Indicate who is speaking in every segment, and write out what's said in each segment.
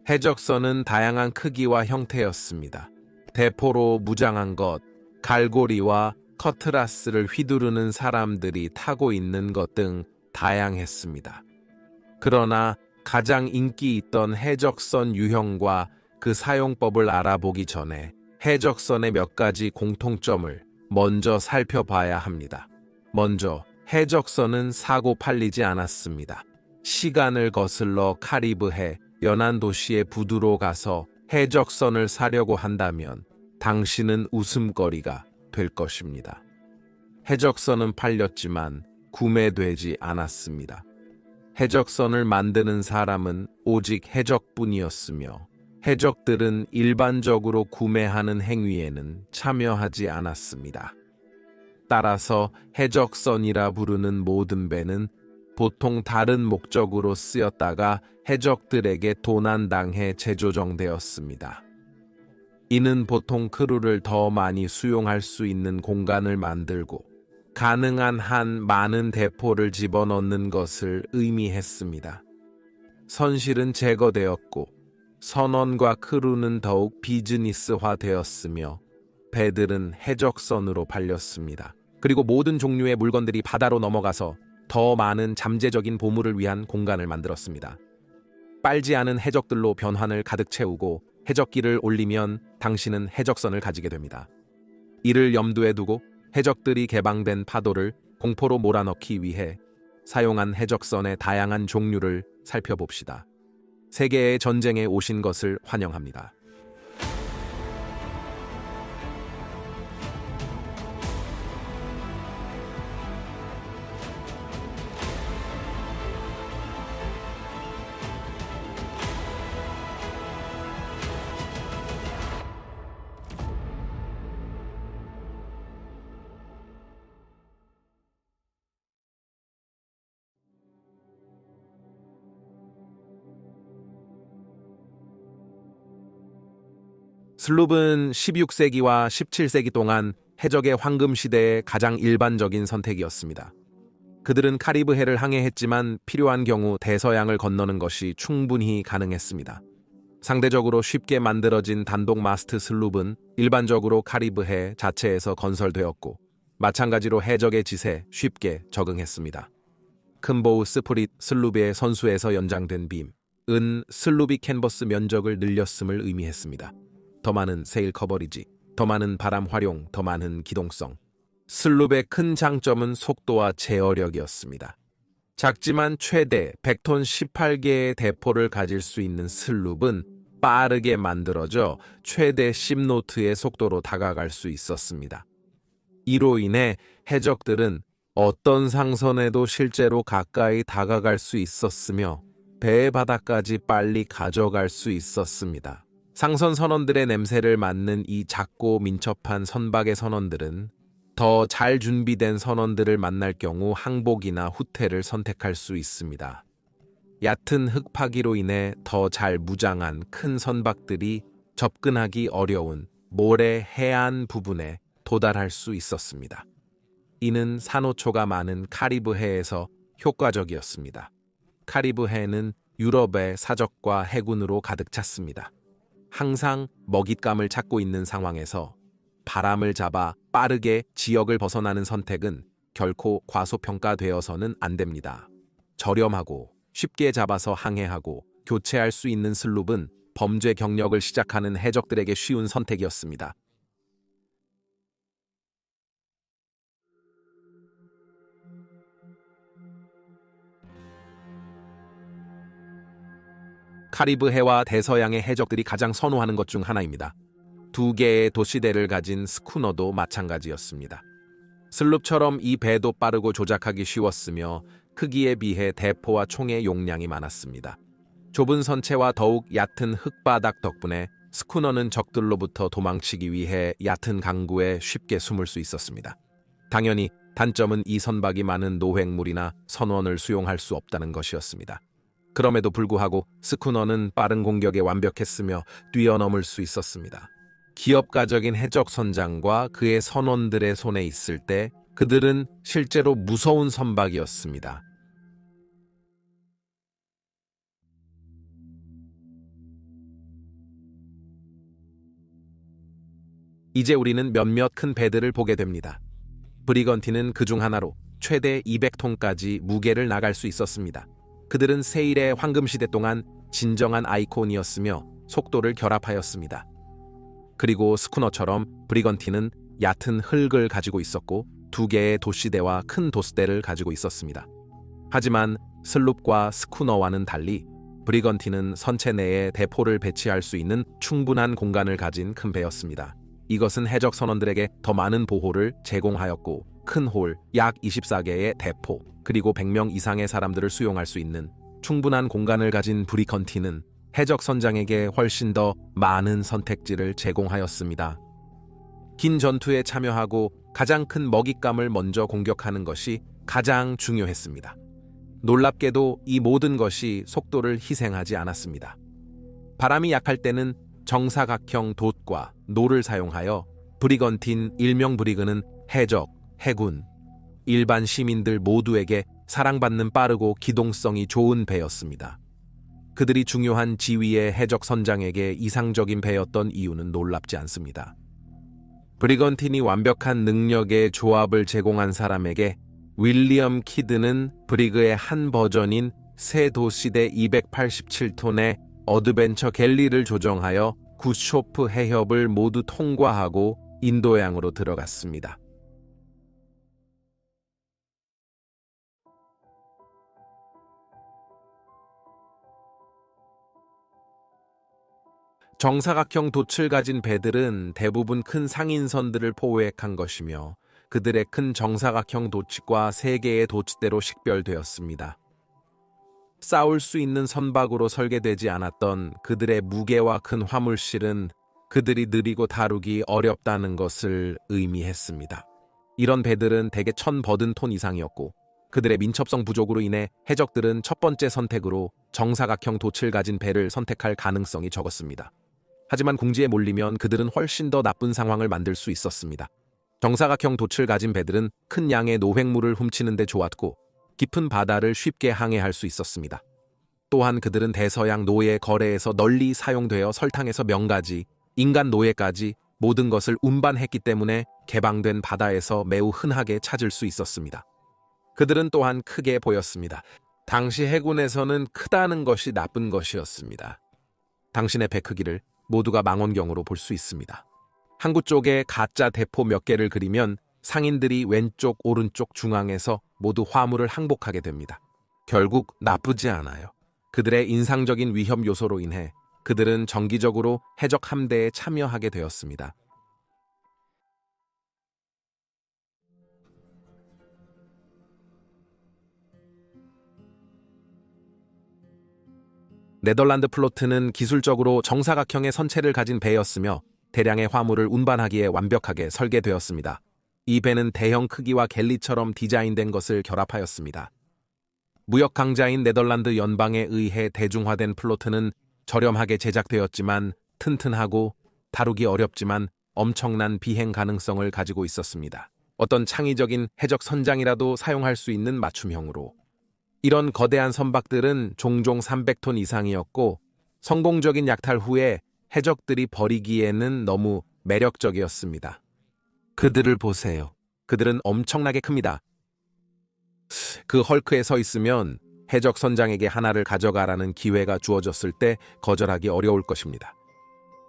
Speaker 1: 해적선은 다양한 크기와 형태였습니다. 대포로 무장한 것, 갈고리와 커트라스를 휘두르는 사람들이 타고 있는 것 등 다양했습니다. 그러나 가장 인기 있던 해적선 유형과 그 사용법을 알아보기 전에 해적선의 몇 가지 공통점을 먼저 살펴봐야 합니다. 먼저 해적선은 사고 팔리지 않았습니다. 시간을 거슬러 카리브해 연안 도시의 부두로 가서 해적선을 사려고 한다면 당신은 웃음거리가 될 것입니다. 해적선은 팔렸지만 구매되지 않았습니다. 해적선을 만드는 사람은 오직 해적뿐이었으며 해적들은 일반적으로 구매하는 행위에는 참여하지 않았습니다. 따라서 해적선이라 부르는 모든 배는 보통 다른 목적으로 쓰였다가 해적들에게 도난당해 재조정되었습니다. 이는 보통 크루를 더 많이 수용할 수 있는 공간을 만들고 가능한 한 많은 대포를 집어넣는 것을 의미했습니다. 선실은 제거되었고 선원과 크루는 더욱 비즈니스화되었으며 배들은 해적선으로 팔렸습니다. 그리고 모든 종류의 물건들이 바다로 넘어가서 더 많은 잠재적인 보물을 위한 공간을 만들었습니다. 빨지 않은 해적들로 변환을 가득 채우고 해적기를 올리면 당신은 해적선을 가지게 됩니다. 이를 염두에 두고 해적들이 개방된 파도를 공포로 몰아넣기 위해 사용한 해적선의 다양한 종류를 살펴봅시다. 세계의 전쟁에 오신 것을 환영합니다. 슬룹은 16세기와 17세기 동안 해적의 황금 시대의 가장 일반적인 선택이었습니다. 그들은 카리브해를 항해했지만 필요한 경우 대서양을 건너는 것이 충분히 가능했습니다. 상대적으로 쉽게 만들어진 단독 마스트 슬룹은 일반적으로 카리브해 자체에서 건설되었고 마찬가지로 해적의 짓에 쉽게 적응했습니다. 큰보우 스프릿 슬룹의 선수에서 연장된 빔, 은 슬룹이 캔버스 면적을 늘렸음을 의미했습니다. 더 많은 세일 커버리지, 더 많은 바람 활용, 더 많은 기동성. 슬룹의 큰 장점은 속도와 제어력이었습니다. 작지만 최대 100톤 18개의 대포를 가질 수 있는 슬룹은 빠르게 만들어져 최대 10노트의 속도로 다가갈 수 있었습니다. 이로 인해 해적들은 어떤 상선에도 실제로 가까이 다가갈 수 있었으며 배의 바닥까지 빨리 가져갈 수 있었습니다. 상선 선원들의 냄새를 맡는 이 작고 민첩한 선박의 선원들은 더 잘 준비된 선원들을 만날 경우 항복이나 후퇴를 선택할 수 있습니다. 얕은 흙파기로 인해 더 잘 무장한 큰 선박들이 접근하기 어려운 모래 해안 부분에 도달할 수 있었습니다. 이는 산호초가 많은 카리브해에서 효과적이었습니다. 카리브해는 유럽의 사적과 해군으로 가득 찼습니다. 항상 먹잇감을 찾고 있는 상황에서 바람을 잡아 빠르게 지역을 벗어나는 선택은 결코 과소평가되어서는 안 됩니다. 저렴하고 쉽게 잡아서 항해하고 교체할 수 있는 슬룹은 범죄 경력을 시작하는 해적들에게 쉬운 선택이었습니다. 카리브해와 대서양의 해적들이 가장 선호하는 것 중 하나입니다. 두 개의 도시대를 가진 스쿠너도 마찬가지였습니다. 슬룹처럼 이 배도 빠르고 조작하기 쉬웠으며 크기에 비해 대포와 총의 용량이 많았습니다. 좁은 선체와 더욱 얕은 흙바닥 덕분에 스쿠너는 적들로부터 도망치기 위해 얕은 강구에 쉽게 숨을 수 있었습니다. 당연히 단점은 이 선박이 많은 노획물이나 선원을 수용할 수 없다는 것이었습니다. 그럼에도 불구하고 스쿠너는 빠른 공격에 완벽했으며 뛰어넘을 수 있었습니다. 기업가적인 해적 선장과 그의 선원들의 손에 있을 때 그들은 실제로 무서운 선박이었습니다. 이제 우리는 몇몇 큰 배들을 보게 됩니다. 브리건티는 그중 하나로 최대 200톤까지 무게를 나갈 수 있었습니다. 그들은 세일의 황금시대 동안 진정한 아이콘이었으며 속도를 결합하였습니다. 그리고 스쿠너처럼 브리건티는 얕은 흙을 가지고 있었고 2개의 돛시대와 큰 돛대를 가지고 있었습니다. 하지만 슬룹과 스쿠너와는 달리 브리건티는 선체 내에 대포를 배치할 수 있는 충분한 공간을 가진 큰 배였습니다. 이것은 해적 선원들에게 더 많은 보호를 제공하였고 큰 홀, 약 24개의 대포, 그리고 100명 이상의 사람들을 수용할 수 있는 충분한 공간을 가진 브리건티는 해적 선장에게 훨씬 더 많은 선택지를 제공하였습니다. 긴 전투에 참여하고 가장 큰 먹잇감을 먼저 공격하는 것이 가장 중요했습니다. 놀랍게도 이 모든 것이 속도를 희생하지 않았습니다. 바람이 약할 때는 정사각형 돛과 노를 사용하여 브리건틴 일명 브리그는 해적, 해군, 일반 시민들 모두에게 사랑받는 빠르고 기동성이 좋은 배였습니다. 그들이 중요한 지위의 해적 선장에게 이상적인 배였던 이유는 놀랍지 않습니다. 브리건틴이 완벽한 능력의 조합을 제공한 사람에게 윌리엄 키드는 브리그의 한 버전인 새 도시대 287톤의 어드벤처 갤리를 조정하여 구쇼프 해협을 모두 통과하고 인도양으로 들어갔습니다. 정사각형 돛을 가진 배들은 대부분 큰 상인선들을 포획한 것이며 그들의 큰 정사각형 돛과 3개의 돛대로 식별되었습니다. 싸울 수 있는 선박으로 설계되지 않았던 그들의 무게와 큰 화물실은 그들이 느리고 다루기 어렵다는 것을 의미했습니다. 이런 배들은 대개 1000버든톤 이상이었고 그들의 민첩성 부족으로 인해 해적들은 첫 번째 선택으로 정사각형 돛을 가진 배를 선택할 가능성이 적었습니다. 하지만 궁지에 몰리면 그들은 훨씬 더 나쁜 상황을 만들 수 있었습니다. 정사각형 돛을 가진 배들은 큰 양의 노획물을 훔치는 데 좋았고 깊은 바다를 쉽게 항해할 수 있었습니다. 또한 그들은 대서양 노예 거래에서 널리 사용되어 설탕에서 명가지, 인간 노예까지 모든 것을 운반했기 때문에 개방된 바다에서 매우 흔하게 찾을 수 있었습니다. 그들은 또한 크게 보였습니다. 당시 해군에서는 크다는 것이 나쁜 것이었습니다. 당신의 배 크기를 모두가 망원경으로 볼 수 있습니다. 항구 쪽에 가짜 대포 몇 개를 그리면 상인들이 왼쪽, 오른쪽, 중앙에서 모두 화물을 항복하게 됩니다. 결국 나쁘지 않아요. 그들의 인상적인 위협 요소로 인해 그들은 정기적으로 해적 함대에 참여하게 되었습니다. 네덜란드 플로트는 기술적으로 정사각형의 선체를 가진 배였으며 대량의 화물을 운반하기에 완벽하게 설계되었습니다. 이 배는 대형 크기와 갤리처럼 디자인된 것을 결합하였습니다. 무역 강자인 네덜란드 연방에 의해 대중화된 플로트는 저렴하게 제작되었지만 튼튼하고 다루기 어렵지만 엄청난 비행 가능성을 가지고 있었습니다. 어떤 창의적인 해적 선장이라도 사용할 수 있는 맞춤형으로. 이런 거대한 선박들은 종종 300톤 이상이었고 성공적인 약탈 후에 해적들이 버리기에는 너무 매력적이었습니다. 그들을 보세요. 그들은 엄청나게 큽니다. 그 헐크에 서 있으면 해적 선장에게 하나를 가져가라는 기회가 주어졌을 때 거절하기 어려울 것입니다.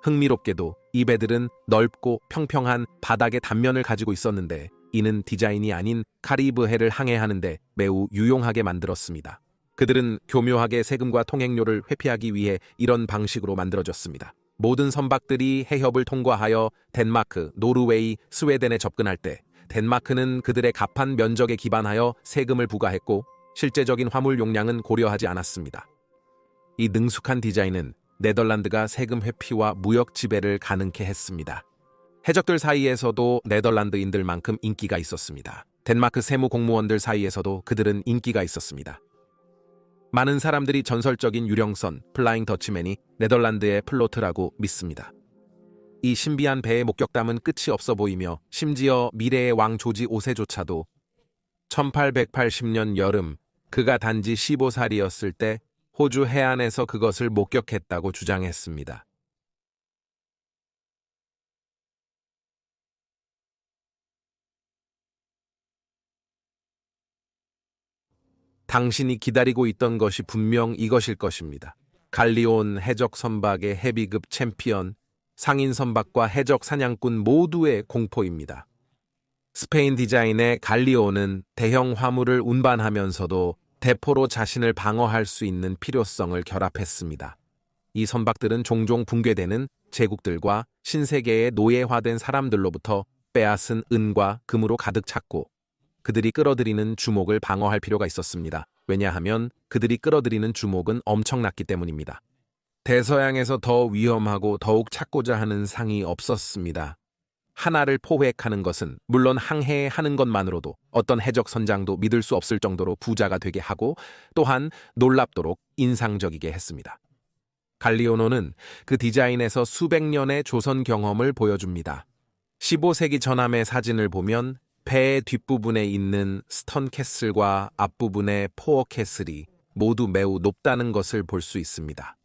Speaker 1: 흥미롭게도 이 배들은 넓고 평평한 바닥의 단면을 가지고 있었는데 이는 디자인이 아닌 카리브해를 항해하는데 매우 유용하게 만들었습니다. 그들은 교묘하게 세금과 통행료를 회피하기 위해 이런 방식으로 만들어졌습니다. 모든 선박들이 해협을 통과하여 덴마크, 노르웨이, 스웨덴에 접근할 때 덴마크는 그들의 갑판 면적에 기반하여 세금을 부과했고 실제적인 화물 용량은 고려하지 않았습니다. 이 능숙한 디자인은 네덜란드가 세금 회피와 무역 지배를 가능케 했습니다. 해적들 사이에서도 네덜란드인들만큼 인기가 있었습니다. 덴마크 세무 공무원들 사이에서도 그들은 인기가 있었습니다. 많은 사람들이 전설적인 유령선 플라잉 더치맨이 네덜란드의 플로트라고 믿습니다. 이 신비한 배의 목격담은 끝이 없어 보이며 심지어 미래의 왕 조지 5세조차도 1880년 여름 그가 단지 15살이었을 때 호주 해안에서 그것을 목격했다고 주장했습니다. 당신이 기다리고 있던 것이 분명 이것일 것입니다. 갈리온 해적 선박의 헤비급 챔피언, 상인 선박과 해적 사냥꾼 모두의 공포입니다. 스페인 디자인의 갈리온은 대형 화물을 운반하면서도 대포로 자신을 방어할 수 있는 필요성을 결합했습니다. 이 선박들은 종종 붕괴되는 제국들과 신세계에 노예화된 사람들로부터 빼앗은 은과 금으로 가득 찼고 그들이 끌어들이는 주목을 방어할 필요가 있었습니다. 왜냐하면 그들이 끌어들이는 주목은 엄청났기 때문입니다. 대서양에서 더 위험하고 더욱 찾고자 하는 상이 없었습니다. 하나를 포획하는 것은 물론 항해하는 것만으로도 어떤 해적 선장도 믿을 수 없을 정도로 부자가 되게 하고 또한 놀랍도록 인상적이게 했습니다. 갈리오노는 그 디자인에서 수백 년의 조선 경험을 보여줍니다. 15세기 전함의 사진을 보면 배의 뒷부분에 있는 스턴캐슬과 앞부분의 포어캐슬이 모두 매우 높다는 것을 볼 수 있습니다.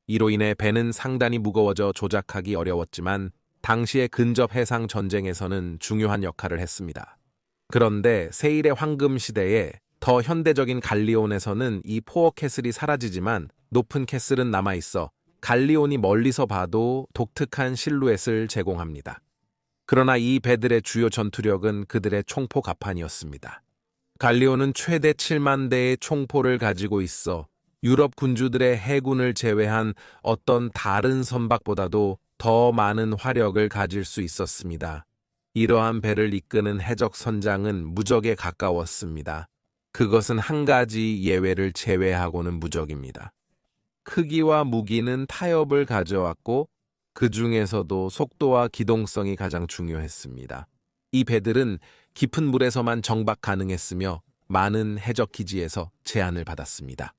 Speaker 1: 이로 인해 배는 상당히 무거워져 조작하기 어려웠지만 당시의 근접 해상 전쟁에서는 중요한 역할을 했습니다. 그런데 세일의 황금 시대에 더 현대적인 갈리온에서는 이 포어캐슬이 사라지지만 높은 캐슬은 남아있어 갈리온이 멀리서 봐도 독특한 실루엣을 제공합니다. 그러나 이 배들의 주요 전투력은 그들의 총포 갑판이었습니다. 갈리온은 최대 7만 대의 총포를 가지고 있어 유럽 군주들의 해군을 제외한 어떤 다른 선박보다도 더 많은 화력을 가질 수 있었습니다. 이러한 배를 이끄는 해적 선장은 무적에 가까웠습니다. 그것은 한 가지 예외를 제외하고는 무적입니다. 크기와 무기는 타협을 가져왔고 그 중에서도 속도와 기동성이 가장 중요했습니다. 이 배들은 깊은 물에서만 정박 가능했으며 많은 해적 기지에서 제한을 받았습니다.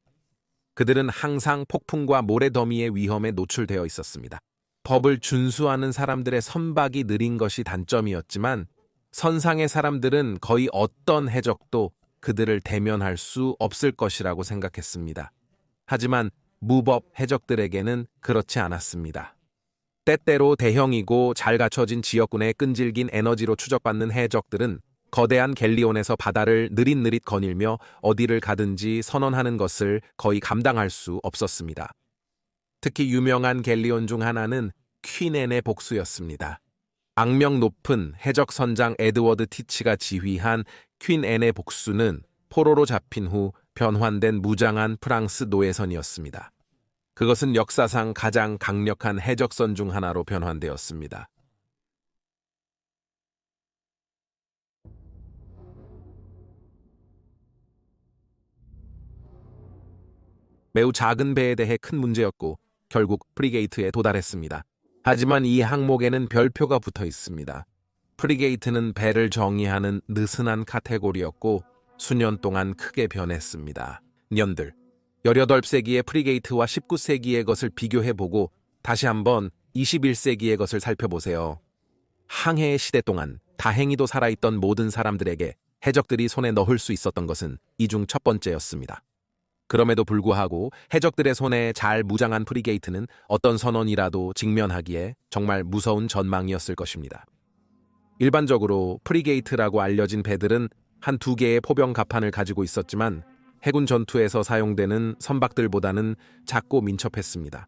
Speaker 1: 그들은 항상 폭풍과 모래더미의 위험에 노출되어 있었습니다. 법을 준수하는 사람들의 선박이 느린 것이 단점이었지만 선상의 사람들은 거의 어떤 해적도 그들을 대면할 수 없을 것이라고 생각했습니다. 하지만 무법 해적들에게는 그렇지 않았습니다. 때때로 대형이고 잘 갖춰진 지역군의 끈질긴 에너지로 추적받는 해적들은 거대한 갤리온에서 바다를 느릿느릿 거닐며 어디를 가든지 선언하는 것을 거의 감당할 수 없었습니다. 특히 유명한 갤리온 중 하나는 퀸 앤의 복수였습니다. 악명 높은 해적 선장 에드워드 티치가 지휘한 퀸 앤의 복수는 포로로 잡힌 후 변환된 무장한 프랑스 노예선이었습니다. 그것은 역사상 가장 강력한 해적선 중 하나로 변환되었습니다. 매우 작은 배에 대해 큰 문제였고 결국 프리게이트에 도달했습니다. 하지만 이 항목에는 별표가 붙어 있습니다. 프리게이트는 배를 정의하는 느슨한 카테고리였고 수년 동안 크게 변했습니다. 년들 18세기의 프리게이트와 19세기의 것을 비교해보고 다시 한번 21세기의 것을 살펴보세요. 항해의 시대 동안 다행히도 살아있던 모든 사람들에게 해적들이 손에 넣을 수 있었던 것은 이 중 첫 번째였습니다. 그럼에도 불구하고 해적들의 손에 잘 무장한 프리게이트는 어떤 선원이라도 직면하기에 정말 무서운 전망이었을 것입니다. 일반적으로 프리게이트라고 알려진 배들은 한두 개의 포병 갑판을 가지고 있었지만 해군 전투에서 사용되는 선박들보다는 작고 민첩했습니다.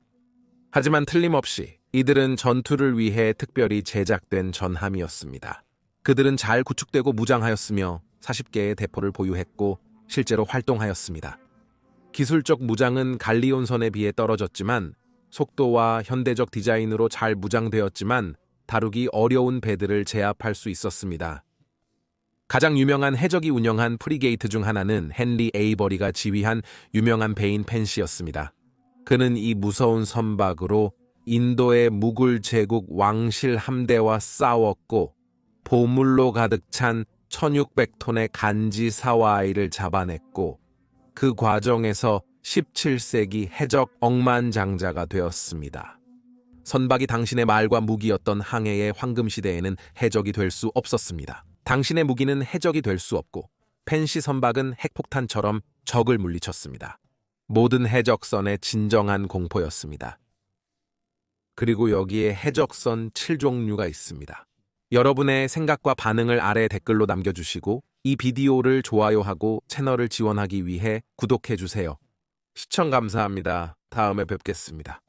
Speaker 1: 하지만 틀림없이 이들은 전투를 위해 특별히 제작된 전함이었습니다. 그들은 잘 구축되고 무장하였으며 40개의 대포를 보유했고 실제로 활동하였습니다. 기술적 무장은 갈리온선에 비해 떨어졌지만 속도와 현대적 디자인으로 잘 무장되었지만 다루기 어려운 배들을 제압할 수 있었습니다. 가장 유명한 해적이 운영한 프리게이트 중 하나는 헨리 에이버리가 지휘한 유명한 배인 펜시였습니다. 그는 이 무서운 선박으로 인도의 무굴 제국 왕실 함대와 싸웠고 보물로 가득 찬 1600톤의 간지 사와이를 잡아냈고 그 과정에서 17세기 해적 억만장자가 되었습니다. 선박이 당신의 말과 무기였던 항해의 황금시대에는 해적이 될 수 없었습니다. 당신의 무기는 해적이 될 수 없고 펜시 선박은 핵폭탄처럼 적을 물리쳤습니다. 모든 해적선의 진정한 공포였습니다. 그리고 여기에 해적선 7종류가 있습니다. 여러분의 생각과 반응을 아래 댓글로 남겨주시고 이 비디오를 좋아요하고 채널을 지원하기 위해 구독해주세요. 시청 감사합니다. 다음에 뵙겠습니다.